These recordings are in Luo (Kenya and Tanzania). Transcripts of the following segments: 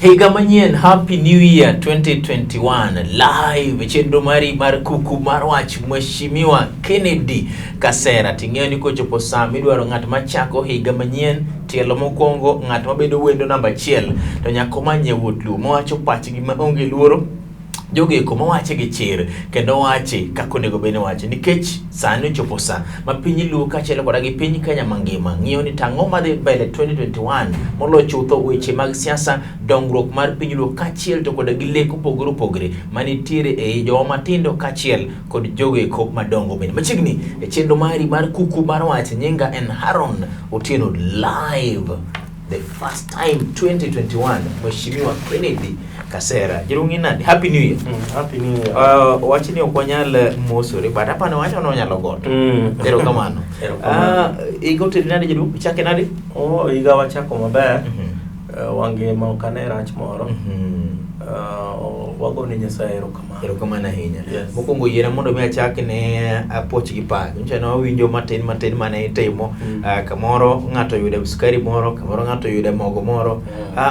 Higa manyien, Happy New Year 2021 live chenro mari mar kuku mar wach Mheshimiwa Kennedy Kasera. Ting'eyo ni kochopo saa midwaro ng'at machako higa manyien, tielo mokwongo, ng'at mabedo wendo namba 1 to nyako manye wuot luo mowacho pachgi maonge luoro. Jogeko mawache gi chir kendo wache kako nego bene wache nikech sani chopo sa ma piny luo kaachiel koda gi piny Kenya mangima ng'iyo ni tang'o madhi mbele 2021 molo chutho weche mag siasa, dongruok mar piny luo kaachiel to koda gi lek opogore manitiere ei jowa matindo kaachiel kod jogeko madongo bende. Machiegni e chenro mari mar kuku mar wach, nyinga en Haron Otieno live the first time 2021 Mheshimiwa Kennedy Kasera. Jirungi nadi? Happy New Year. Happy New Year. Wachi ni okwanyal mosore but hapa na wacha onyalo got. Ero kamano. Igo tiri nadi jiru? Ichake nadi? Iga wachako maber. Wange maokane rach moro. Wago ni Nyasaye erokamano. Erokamano ahinya. Yes. Mokwongo yiera mondo mi achak ne apoch gi pak. Nchana winjo matin mane itimo. Kamoro ng'ato yude sukari moro, kamoro ng'ato yude mogo moro.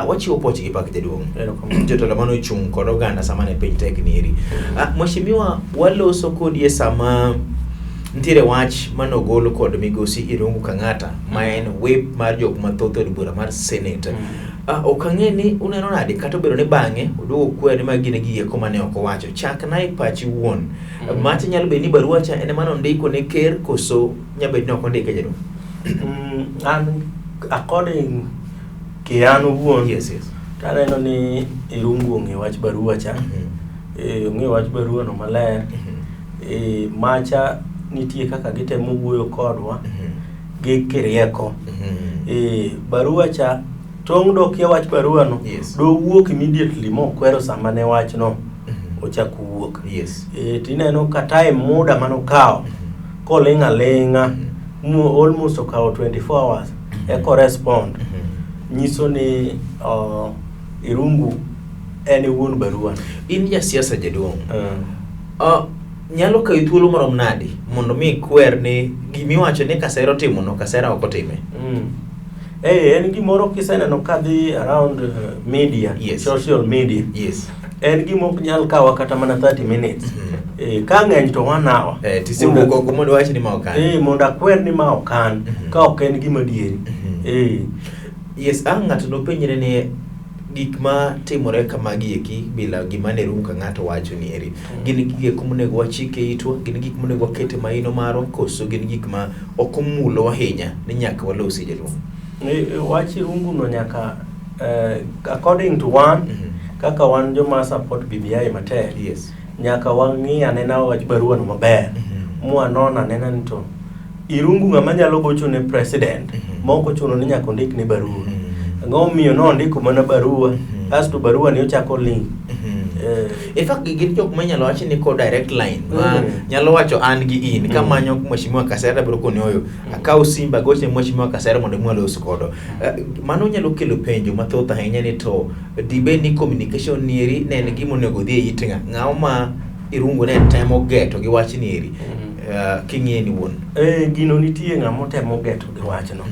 Wachiwo poch gi pak jaduong'. Erokamano. Jotelo mano chung kod oganda sama ne piny tek niri. Mheshimiwa, waloso kodi e sama ntiere wach manogolo kod migosi Irungu Kang'ata ma en whip mar jok mathoth od bura mar Senate. Okang'e ni uneno nade kata obedo ni bang'e oduogo kwere ma gine gieko mane ok owacho. Chak na e pachi wuon. Mati nyalo bedo ni barua cha en mano ndiko ne ker koso nyabed ni ok ondike jaduong'. According kiano wuon. Yes. Taneno ni Irungu ong'e wach barua cha. Ong'e wach barua no maler. Macha nitie kaka gitemo wuoyo kodwa gi kirieko. Barua cha tong' dok ya wach barua no. Yes. Do wuok immediately mo kwero sama ne wach no ochako wuok. Yes. Tineno ka time muda mano kao kolinga almost okao 24 hours e correspond. Nyiso ni Irungu ene wuon barua. In ja siasa jaduong'. Nyalo kai thuolo marom nadi mondo mi kwer ni gimiwacho ni Kasera timo no Kasera ok otime. En gimoro kiseneno kadhi around media, yes. Social media. Yes. En gimok nyal kawa kata mana 30 minutes. Ka ng'eny to 1 hour. Tisimuko komodo wachi ni ma okan. Mondo akwer ni ma okan ka ok en gima dieri. Yes, ng'ato no penjre ni gik ma timore kama gieki bila gima ne Irungu Kang'ata wacho ni eri. Gin gik monego wachike itwa, gin gik monego wakete maino maro koso gin gik ma ok omulo ahinya ni nyaka walosi jaduong'. Wach Irungu no nyaka according to one kaka wan joma support BBI matek. Yes. Nyaka wang'i anena wach barua no maber. Mwanona anena ni to Irungu ng'ama nyalo gocho ne president moko chuno ni nyaka ondik ne barua. Ng'omiyo no ndiko mana barua asto barua ni ochako link. In fact gin jok manyalo wacho ni ko direct line ma nyalo wacho an gi in kamanyo Mheshimiwa Kasera biro koni oyo akaw simba goche Mheshimiwa Kasera mondo mwalos kodo. Mano nyalo kelo penjo mathoth ahinya ni to dibe ni communication nieri ne en gima onego dhi e it ng'awo ma Irungu ne temo geto gi wach nieri. King'e ni wuon. Gino nitie ng'amo temo geto gi wach no.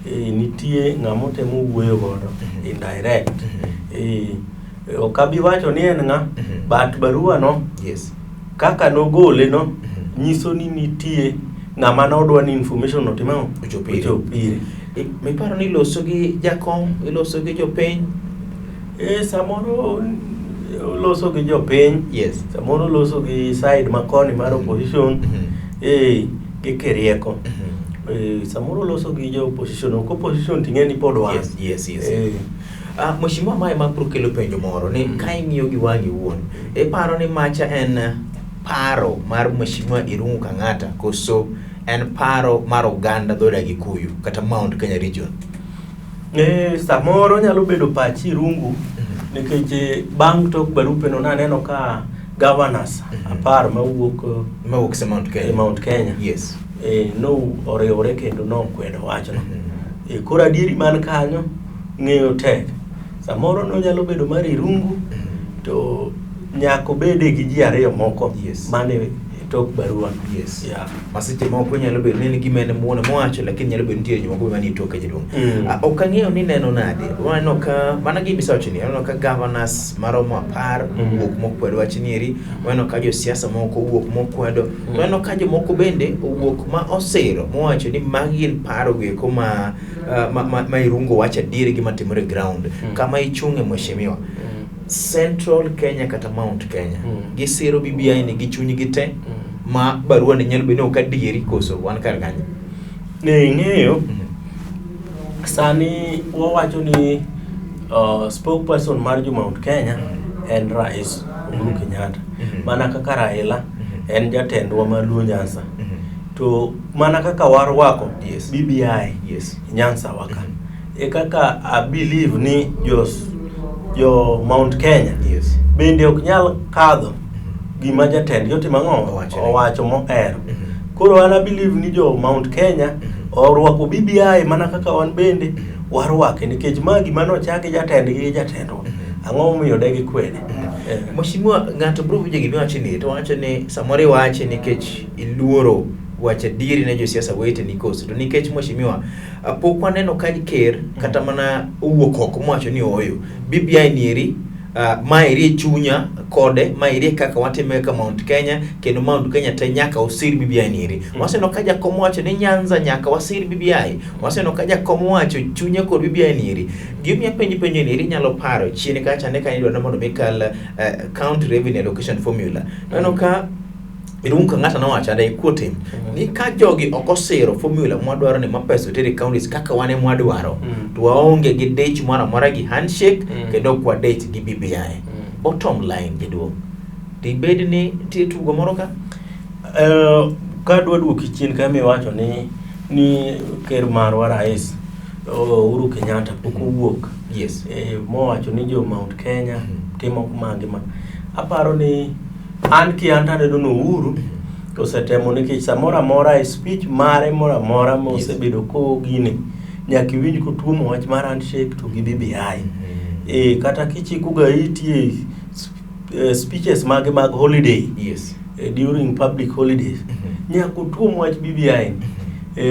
Nitie ng'amo temo wuoyo godo indirect. Okabi wacho ni en ng'a but barua no. Yes. Kaka nogole no nyiso ni nitie ng'ama nodwa ni information no timao ochopire. Miparo ni iloso gi jakom, iloso gi jopiny. Samoro loso gi jopiny. Yes. Samoro loso gi side makoni mar opposition. Gi kirieko. Samoro loso gi jo opposition. Opposition ting'eni pod wan. Yes. Mheshimiwa mae ma prokelo penjo moro ni ka ing'iyo gi wangi wuon. Paro ni macha en paro mar Mheshimiwa Irungu Kang'ata koso en paro mar oganda dhoda Gikuyu kata Mount Kenya region. Samoro nyalo bedo pachi Irungu nikech bang' tok barupe no naneno ka governors apar mawuok se Mount Kenya. Mount Kenya. Yes. No oriwore kendo no kwedo wachno. Koro adieri man kanyo ng'eyo tek. Samoro no nyalo bedo mar Irungu to nyako bede gi ji ariyo moko. Yes. Mane tok barua. Yes. Yeah. Masiche moko nyalo bedo ni gimene muone mowacho lakini nyalo bedo nitie jomoko manie toke jaduong'. Ok ang'eyo ni neno nade. Waneno ka mana gima isewacho ni, aneno ka governors maromo 10 owuok mokwedo wachni eri, waneno ka josiasa moko owuok mokwedo, waneno ka jomoko bende owuok ma osiro mowacho ni magi gin paro eko ma Irungu wacho adieri gima timore ground. Kama ichung'e mheshimiwa. Central Kenya kata Mount Kenya gisiro BBI ni gichunygi te ma barua ni nyalo bedo ka dieri koso wan kar kanyo ne ing'eyo sani wawacho ni spokesperson mar jo Mount Kenya en Rais Uhuru Kenyatta, mana kaka Raila en jatendwa mar Luo Nyanza, to mana kaka warwako BBI Nyanza waka e kaka I believe ni jo Mount Kenya bende ok nyal kadho gima jatend jotimo ang'o owacho mohero. Koro an I believe ni jo Mount Kenya orwako BBI mana kaka wan bende warwake, nikech ma gima nochaki jatendgi gi jatendwa, ang'o momiyo de gikwede. Mheshimiwa, ng'ato bro winjo gima wacho ni to wacho ni samore wache nikech iluoro wacha diri ne josiasa wete ni koso to nikech mheshimiwa pok waneno ka ker kata mana owuok oko mowacho ni oyo BBI nieri ma iri chunya kode ma iri kaka watime ka Mount Kenya kendo Mount Kenya te nyaka osir BBI nieri. Waseno ka jakom wacho ni Nyanza nyaka wasir BBI, waseno ka jakom wacho chunya kod BBI nieri. Gimya penjo nieri nyalo paro chini kacha ne ka idwa mondo mikal county revenue allocation formula. Neno ka Irungu ng'ata nowacho adai kuotim ni ka jogi okosiro formula mwadwaro ni mapeso teri counties kaka wane mwadwaro to waonge gi dech mara gi handshake kendo kwa dech gi BBI. Bottom line jaduong'. Dibed ni tie tugo moro ka? Ka duoki chien ka mi wacho ni ker marwa Rais Uhuru Kenyatta pok owuok. Yes. Mowacho ni jo Mount Kenya timo mangima. Aparo ni an ki antane dono Uhuru to setemo nikech samora mora speech mare mora mosebedo ko gine nyaki winj ko tuomo wach mar handshake to gi BBI. Kata kichiko ga itie speeches mag holiday during public holidays nyako tuomo wach BBI.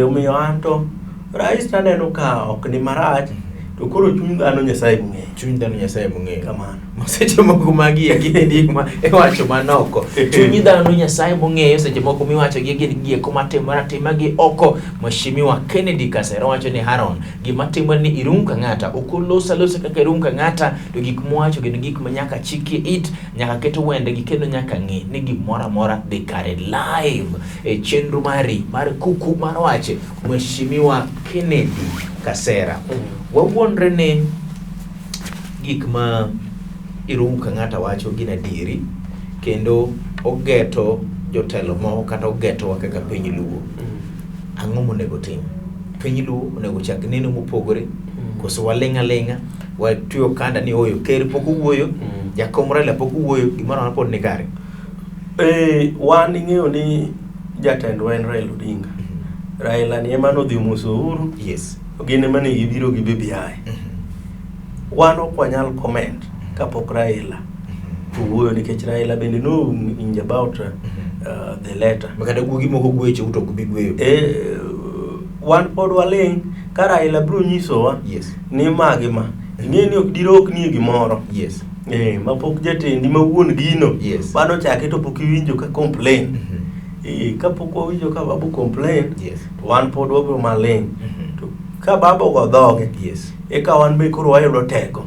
Omiyo anto Rais taneno ka ok ni marach to koro chuny dhano Nyasaye mong'eyo. Kamano. Seche moko magi gin ma iwacho manoko. Chuny dhano Nyasaye mong'eyo, seche moko miwacho gi gin gieko matimore atima gi oko. Mheshimiwa Kennedy Kasera wacho ni Haron gima timore ni Irungu ng'ata okolosa kaka Irungu ng'ata to gik mwacho gin gik ma nyaka chiki it nyaka keto wende gi kendo nyaka ng'i ni gimoro amora dhi kare live e chenro mari mar kuku mar wache Mheshimiwa Kennedy Kasera. Wawuondre ni gik ma Irungu ng'ata wacho gin adieri kendo ogeto jotelo moko kata ogeto kaka piny Luo. Ang'o monego tim? Piny Luo onego chak neno mopogore koso walenga watuyo kanda ni oyo ker pok owuoyo, jakom Raila pok owuoyo, gimoro pod ni kare. Wan ing'eyo ni jatendwa en Raila Odinga. Raila ni ema nodhi moso Uhuru. Gin ema ne gibiro gi BBI. Wan ok wanyal comment kapok Raila owuoyo nikech Raila bende no in about the letter. Makata guogi moko gwecho uto kubigweyo. Wan pod waling ka Raila bro nyisowa ni magima. Ing'e ni ok dirok ni gimoro. Mapok jatendi ma wuon gino. Bano chake to pok iwinjo ka complain. Kapok wawinjo ka babu complain. Wan pod wabro maling. Ka babo go dhoge eka wan be koro wayudo teko.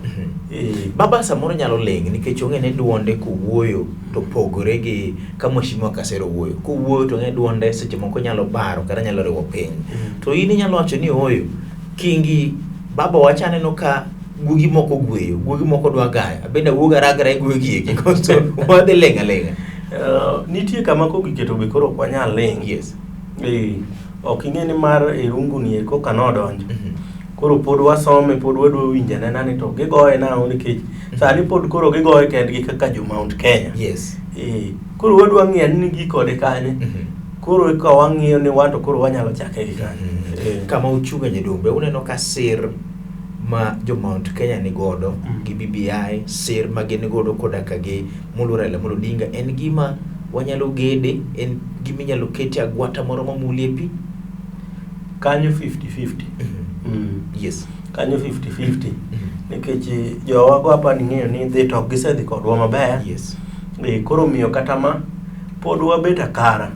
Baba samoro nyalo ling nikech ong'e ne duonde kuwuoyo to pogore gi ka Mheshimiwa Kasera wuoyo. Kuwuoyo to ng'e duonde seche moko nyalo baro kata nyalo riwo piny. To in inyalo wacho ni oyo kingi baba wachane no ka gugi moko gweyo, gugi moko dwa gaya. Abenda wuoga ragra e gugi eki koso wadhi lenga. Nitie kama ko giketo be koro kwanyal ling. Ok ing'e ni mar Irungu ni eko kanodonjo. Koro pod wasome pod wadwa winja nani to gigoye nao nikech sani pod koro gigoye kendgi kaka jo Mount Kenya. Koro wadwa ng'eyo ni gikode kanye. Koro ka wang'iyo ni wato koro wanyalo chake gi kanye. Kama uchunga jedumbe uneno ka sir ma jo Mount Kenya ni godo gi BBI, sir ma gin godo kodaka gi Raila Odinga en gima wanyalo gede en gima inyalo kete agwata moro mamulie pi kanyo 50-50. Yes, Kanyo 50-50. Nikech jowa go apani ng'eyo ni dhi to gisedhi kodwa maber. yes, Koro miyo kata ma pod wabet akara.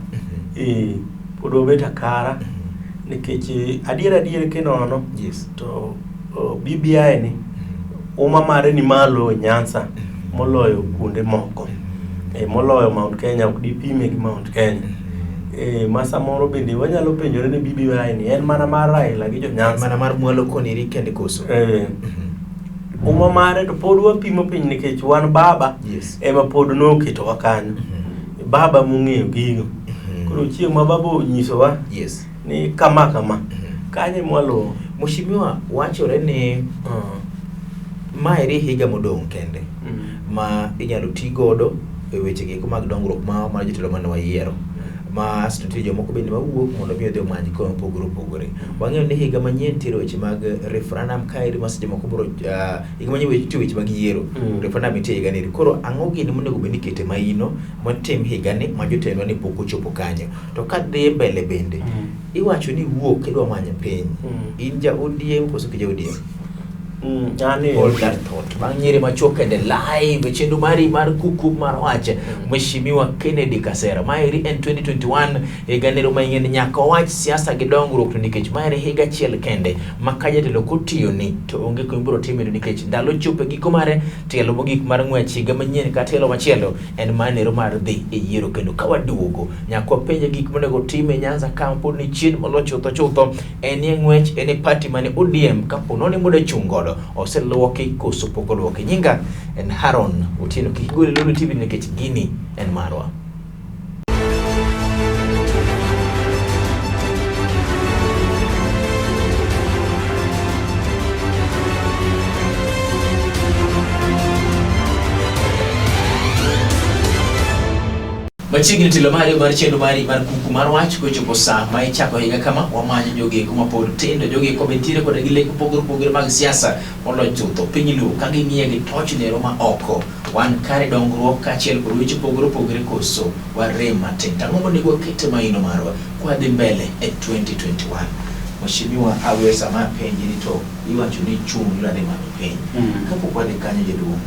Pod wabet akara. Nikech adier kinono yes, to BBI ni uma mare ni malo Nyanza moloyo kuonde moko. Moloyo Mount Kenya, ok dipime gi Mount Kenya. Masa moro bende wanyalo penjore ni BBI ni en mana mar Raila gi jo Nyanza, mana mar mwalo koniri kende koso. Uma mare to pod wapimo piny nikech wan baba Yes, ema pod noketowa kanyo. Baba mong'eyo gigo. Koro chieng' ma baba onyisowa yes, ni kama kanye mwalo. Mheshimiwa, wachore ni maeri higa modong' kende ma inyalo ti godo e weche giko mag dongruok mar jotelo mane wayiero, ma nitie jomoko bende mawuok mondo mi odhi omany kony opogore. Wang'eyo ni higa manyien tiere weche mag referendum kaeri ma seche moko biro higa manyien weche mag yiero, referendum nitie higa ni. Koro ang'o gini monego bed ni ikete maino motim higa ni ma jotelo ni pok ochopo kanyo, to ka dhi mbele bende iwacho ni wuok idwa manyo piny, in ja ODM koso ki ja ODM? Hold that thought. Bang' nyiri machuok kende live chenro mari mar kuku mar wache Mheshimiwa Kennedy Kasera. Maeri en 2021 higa nero manyien nyaka wach siasa gi dongruok, to nikech maeri higa achiel kende ma ka jatelo kotiyo ni to onge ko ibiro timeno nikech ndalo chopo giko mare telo mogik mar ng'wech higa manyien ka telo machielo en manero mar dhi e yiero, kendo ka waduogo nyaka wapenje gik monego time Nyanza ka pod ni chien molo chutho en e ng'wech en e party mane ODM kapo noni muda chungodo oseluoki koso pok oluoki. Nyinga en Haron Otieno, kigole Lulu TV nikech gini en marwa. Machiegni tilo mari mar chenro mari mar kuku mar wach kochopo saa ma ichako higa kama wamanyo jogi kuma pod tindo jogi ko bentire kod gile pogore mag siasa mondo chutho piny luo ka ging'iye gi toch nero ma oko wan kare dongruok kachiel kod weche pogore koso warem matin. Ang'o monego wakete maino marwa kwa dhi mbele e 2021? Mheshimiwa, awe sama penji ni to iwacho ni chung la de manyo penji kapok wadhi kanyo jaduong',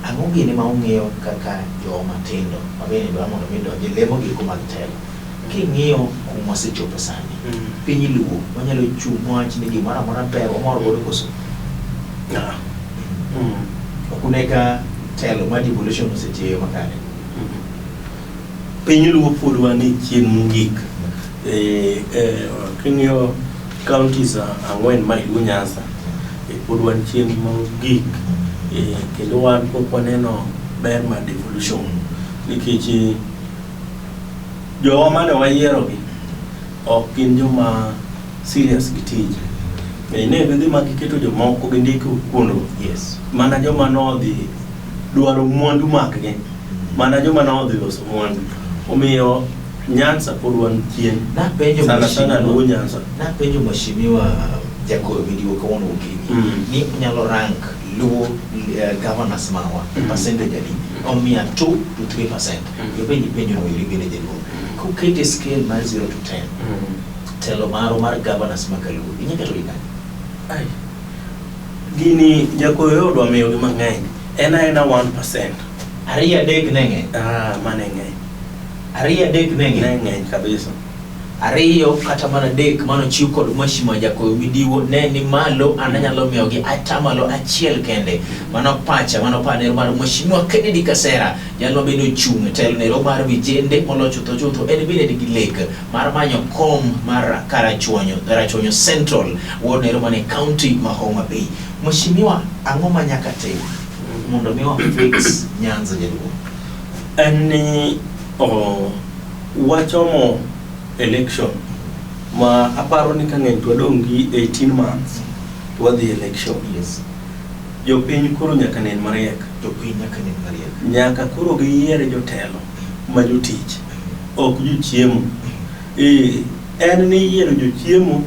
ang'o gini ma ung'iyo kaka joma tindo mabende dwa mondo mi donje lemo giko mag telo king'iyo kuma wasechopo sani piny luo wanyalo chung' wach ni gimoro amora ber wamor godo koso? Okuneka telo ma devolution osetiyo makare. Piny luo pod wan e chien mogik. King'iyo counties ang'wen ma iluo Nyanza pod wan chien mogik. Kendo wan pok waneno ber mar devolution nikech jowa mane wayierogi ok gin joma serious gi tich. Ne gidhi ma giketo jomoko gindiko kuondgo. Yes. Mana joma nodhi dwaro mwandu makgi, mana joma nodhi loso mwandu. Omiyo Nyanza pod wan chien. Sana luo Nyanza. Napenjo Mheshimiwa Jacob Midiwo kawono okinyi ni nyalo rank luo governors mawa percentage adi on 2 to 3%. Penjo no yiri bende jaduong'. Kukete scale mar 0 to 10. Telo maro mar governors makaluo inyaka to ikani. Gini Jakoyo dwa miyo gi mang'eny. Ena 1%. Ariya dek nenge. Mane ng'eny. Ariya dek nenge. Ng'eny kabisa. Ariyo kata mana dek mano chiw kod Mheshimiwa Jakoyo Midiwo ne ni malo ananyalo miyo gi atamalo achiel kende mano pacha mano panero mar Mheshimiwa Kennedy Kasera jalo bedo chung' telo nero mar vijende molo chutho en bende gi lek mar manyo kom mar Karachuonyo Central ward nero mane county ma Homa Bay. Mheshimiwa, ang'o ma nyaka tim mondo mi wa fix Nyanza jaduong'? En ni wachomo election ma aparo ni ka ng'eny to wadong' gi 18 months to wadhi election. Yes. Jopiny koro nyaka nen mariek. Nyaka koro giyiere jotelo ma jotich ok jochiemo. En ni yiero jochiemo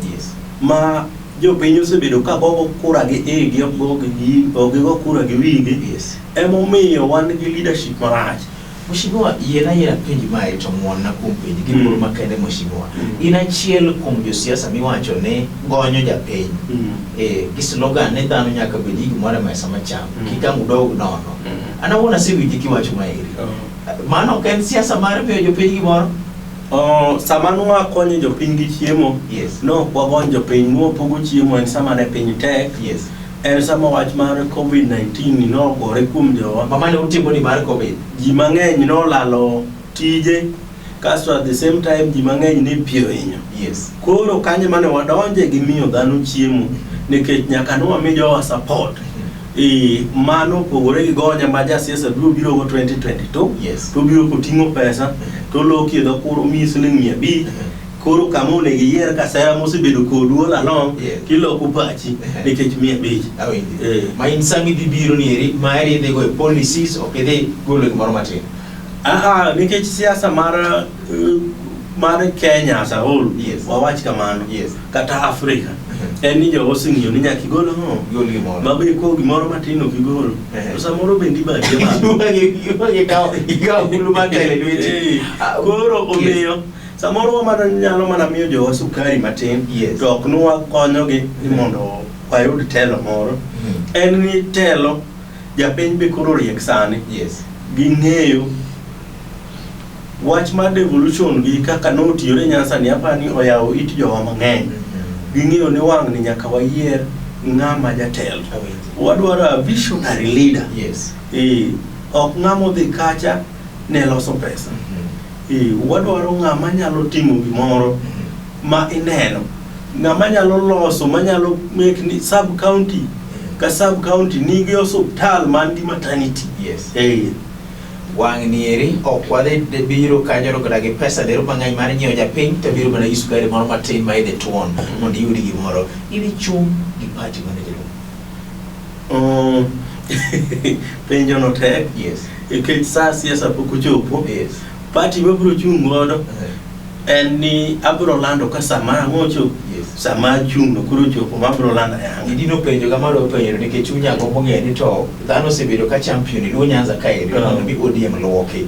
ma jopiny osebedo ka gogo kura gi igi ok go kura gi wigi. Emomiyo wan gi leadership marach Mheshimiwa, yena penji mae to muona kuom penji gimoro makende Mheshimiwa. In achiel kuom josiasa miwacho ne gonyo japiny. Gi slogan ne dhano nyaka bed gi gimoro mesa macham. Kika mudog nono. An awuon asewinji kiwacho maeri. Mano ok en siasa mar miyo jopiny gimoro? Sama nwa konyo jopiny gi chiemo, no wagonyo jopiny nuo pogo chiemo en sama ne piny tek. En sama wach mar COVID-19 no gore kuom jowa. Mane utimo ni mar COVID? Ji mang'eny no lalo tije, kasto at the same time ji mang'eny ne piyo hinyo. Koro kanye mane wadonje gi miyo dhano chiemo, nikech nyaka no wami jowa support. Mano pogore gi gonya ma jasiasa biro go 2022. To biro koting'o pesa, to loki edho koro mi siling 500. Koro kama onego iyier Kasera mosebedo koduol along kiloko pachi nikech 500. Ma in sami bibiro ni eri ma eri dhi go policies ok idhi golo gimoro matin. Nikech siasa mar Kenya as a whole, wawach kamano, kata Afrika, en ni jogo oseng'iyo ni nyaka igolo gimoro. Mabe ko gimoro matin ok igolo. To samoro bendi badie ikawo gulu magele lweti. Koro omiyo samoro mana nyalo mana miyo jowa sukari matin, to ok nwa konyogi ni mondo wayud telo moro. En ni telo japiny be koro riek sani. Ging'eyo wach mar devolution gi kaka notiyore Nyanza ni apani oyawo it jowa mang'eny. Ging'eyo ni wang' ni nyaka wayier ng'ama jatelo. Wadwaro a visionary leader. Ok ng'amo dhi kacha ne loso pesa. Wadwaro ng'ama nyalo timo gimoro ma ineno. Ng'ama nyalo loso, manyalo make ni sub county ka sub county nigi osuptal man gi maternity. Wang' ni eri ok wadhi biro kanyo koda gi pesa dero mang'eny mar nyiewo japiny to biro mana gi sukari moro matin ma idhi tuon mondo iyud gimoro. Idhi chung' gi party mane jelo. Penjo no tek. Nikech sa siasa pok ochopo. Party mabiro chung' godo en ni abiro lando ka sama ang'ocho sama chung' no kuro chopo mabiro lando yang. Idino penjo kama do penjo nikech chunya gombo ng'e ni to dhano osebedo ka champion luo Nyanza kae mondo bi ODM loki.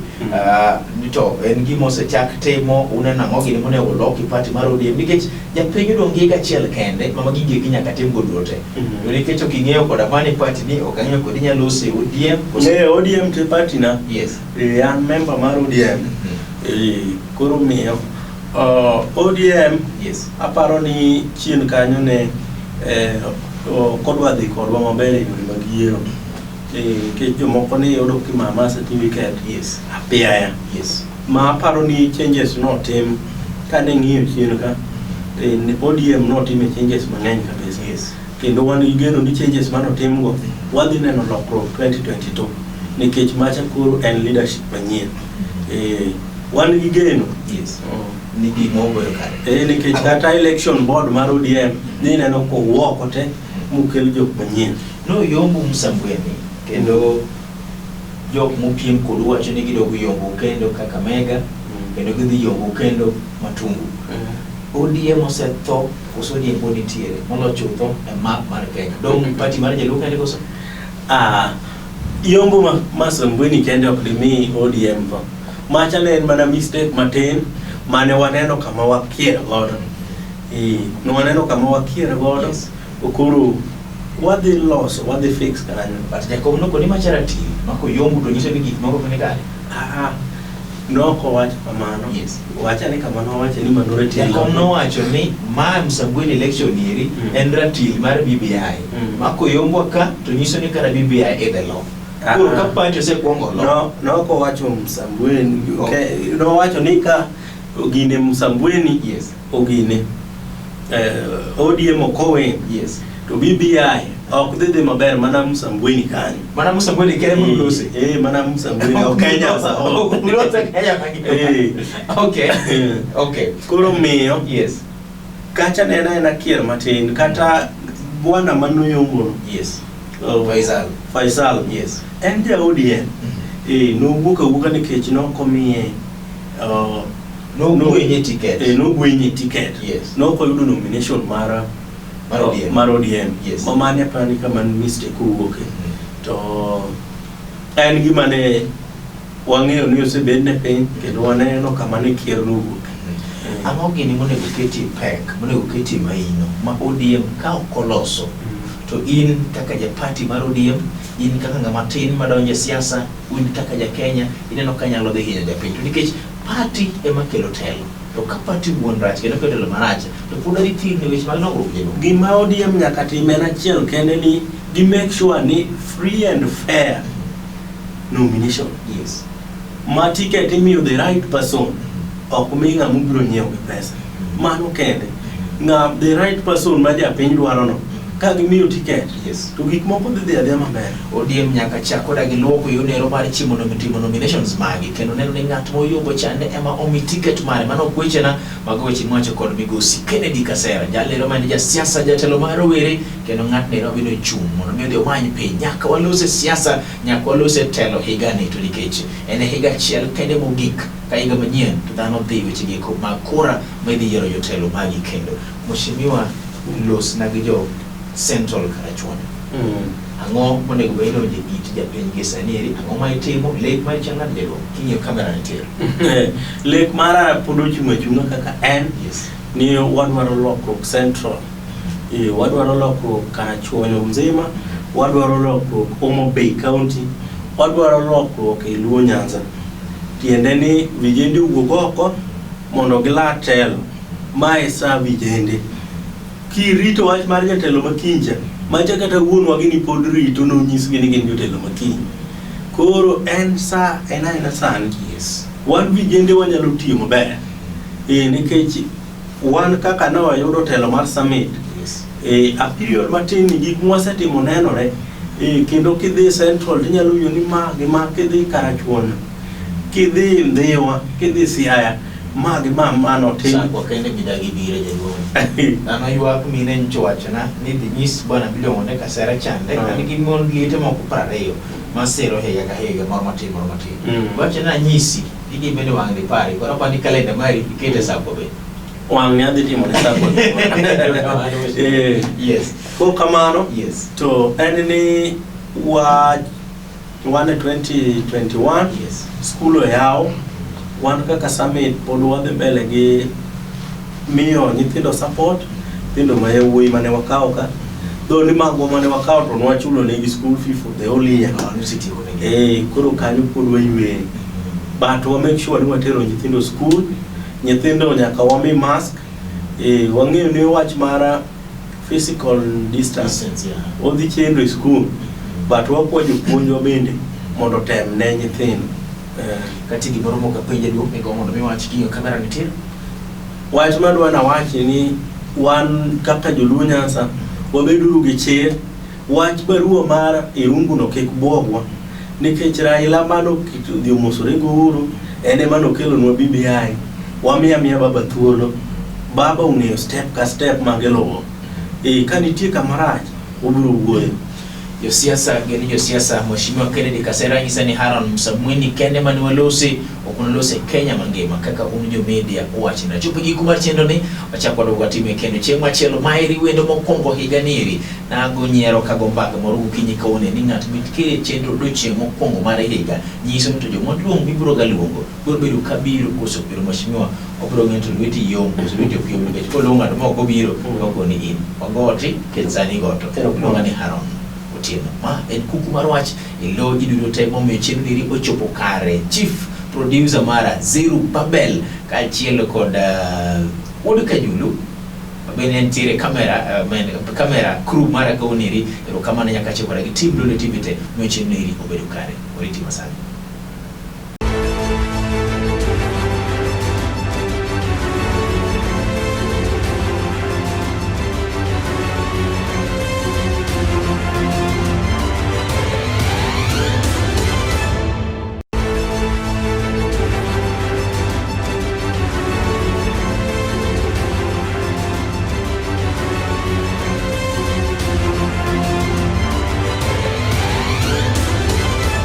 Ni to en gima osechak timo uneno ang'o gini monego loki party mar ODM nikech japiny dong' gi achiel kende mama gige gi nyaka tim go duote. Nikech ok ing'eyo koda mani party ni ok ang'eyo kodi nyalo use ODM. ODM te party na. An member mar ODM. Koro miyo ODM aparo ni chien kanyo ne kodwa dhi kodwa maber e yore mag yiero. Nikech jomoko ne yudo kimama certificate apiaya. Ma aparo ni changes notim kane ng'iyo chien ka. ODM notime changes mang'eny kabisa. Kendo wan gi geno ni changes manotim go wadhi neno lokruok 2022 nikech macha koro en leadership manyien. Wan gi geno nigi mogo kare. Nikech kata election board mar ODM ni neno ko woko te mukel jok manyien. No Yombo Msambweni kendo jok mopiem kod wacho ni gidogo Yombo kendo Kakamega kendo gidhi Yombo kendo Matungu. ODM osetho koso ODM pod nitiere molocho tho e map mar Kenya. Dong party mar Jaluo kende koso? Yombo Msambweni kende ok dimi ODM tho. Macha ne en mana mistake matin mane waneno kama wakier godo. No waneno kama wakier godo. Okoro wadhi loso, wadhi fix kanyo. But Jacob no koni macharati mako Yombo to nyiso ni gik moko ne gale. No ko wacho kamano. Wacha ni kamano wacha ni minority. Jacob no wacho ni ma Msambweni election iri en ratil mar BBI. Mako Yombo ka to nyiso ni kara BBI e the law. Kuro ka pancho se kuongo lo. No ko wacho Msambweni. No wacho ni ka ogine Msambweni. Ogine ODM okowe. To BBI ok dhi maber mana Msambweni kanyo. Mana Msambweni kene mulose. Mana Msambweni Kenya sa. Mulose Kenya mangi. Okay. Koro miyo. Kacha nena ena kier matin kata bwana Manu Yombo. Faisal. En ja ODM. No buka nikech no komiye no gwenye ticket. No gwenye ticket. No ko yudo nomination mar ODM. Mamane pani kama mistake uwoke. To en gima ne wang'eyo ni osebedne piny kendo waneno kama ne kier nowuok. Ang'o gini monego keti pek, monego keti maino ma ODM ka ok oloso to in kaka japati mar ODM, in kaka ng'ama tin madonje siasa, in kaka ja-Kenya, ineno ka nyalo dhi hinyo japiny. To nikech party ema kelo telo, to ka party wuon rach kendo kelo telo marach, to pod adhi ting'ne weche mag lokruok jeno. Gima ODM nyaka tim en achiel kende ni gi make sure ni free and fair nomination. Yes. Ma ticket imiyo the right person, ok mi ng'ama biro nyiewo gi pesa. Mano kende. Ng'am the right person ma japiny dwaro no, ka gimiyo ticket, Yes. to gik moko dhi adhiya maber. ODM nyaka chak koda gi luoko yonero mar chiemo no mitimo nominations magi, kendo neno ni ng'at moyombo chande ema omi ticket mare. Mano ok wechena, mago weche mwacho kod migosi Kennedy Kasera, jalero mane jasiasa, jatelo mar rowere, kendo ng'atne ero biro chung' mondo mi odhi omany piny. Nyaka walose siasa, nyaka walose telo higani, to nikech en e higa achiel kende mogik ka higa manyien to dhano dhi weche giko mag kura ma idhi yiero jotelo magi. Kendo Mheshimiwa losna gi jo Central Karachuonyo. Ang'o monego bed ni it japiny gi sani eri, ang'o ma itimo, lek mar changan jelo king'iyo kamera nitie. Lek mara pod ochung' achung'a kaka en. Yes. Ni wadwaro lokruok Central, wadwaro lokruok Karachuonyo mzima, wadwaro lokruok Homa Bay County, wadwaro lokruok e Luo Nyanza. Tiende ni vijende owuok oko mondo gila telo, mae sa vijende. Kirito wach mar jatelo makinja, macha kata wuonwa gini pod rito nonyisgi ni gin jotelo makiny. Koro en sa, en aena sani. Yes. Wan vijende wanyalo tiyo maber. Nikech wan kaka ne wayudo telo mar summit, Yes. a period matin ni gik mwasetimo nenore, kendo kidhi Central tinyalo yudo ni ma gi ma, kidhi Karachuonyo, kidhi Ndhiwa, kidhi Siaya, ma gi ma mano tin. Sa kwa kende bidagi bire jaduong'. Ano ywak mine ncho wachona ni dhi nyis bwana miluongo ni Kasera chande, kani gi mon liete moko 20 masiro higa ka higa moro matin. Wachona nyisi, igi bende wang' di pari, koro pa ni kalenda mari ikete sa kwa be. Wang' ni adhi timo ni sa kwa. Yes. Ko kamano, Yes. to en ni wan e 2021, Yes. school oyaw, wan kaka summit pod wadhi mbele gi miyo nyithindo support, nyithindo ma yawuoyi mane wakawo ka. Though ni magwa mane wakawo to nwachulo negi school fee for the whole year. Koro kanyo pod wayueye. But wa make sure ni watero nyithindo school, nyithindo nyaka wami mask, wang'eyo ni wach mara physical distance. Yeah. Odhi chenro e school, but wakwa jopuonjwa bende mondo tem ne nyithindo. Kati gimoro moka penja duok migo mondo mi wach king'iyo kamera nitie. Wach madwa na wachi ni wan kaka joluo Nyanza wabeduru gi chir, wach barua mar Irungu no kik buogwa, nikech Raila mano dhi omosore go Uhuru, ene mano kelo nwa BBI, wamiya baba thuolo, baba ung'eyo step ka step mangeluwo. Ka nitie kamarach, wabiro wuoyo. Josiasa geni josiasa Mheshimiwa Kennedy Kasera nyisa ni Haron Msamwini kende mani walose okunalose Kenya mangima kaka unjo media uwachi na chupi gikumar chendo ni wachakwa dogo time kendo chemwa chelo mairi wendo mokongo higaniri na agonyero kagombaka morugu kinyi kaone ni ng'at mitkire chendo doche mokongo mara higa nyiso mtu jomoduong biburo galungo biro kabiro koso biro Mheshimiwa obiro ng'ento lweti yom koso lweti opio mbet kolonga to moko biro koko ni in wangoti kenzani goto longa ni Haron Otieno. Ma en kuku mar wach ilo idudo te momiyo chenro ni ochopo kare. Chief producer mara Zerubabel kaachiel kod Wuod Kajulu bende entiere kamera crew mara kauniri erokamano nyaka chakora gi team Lolo TV te momiyo chenro ni obedo kare. Oriti masani.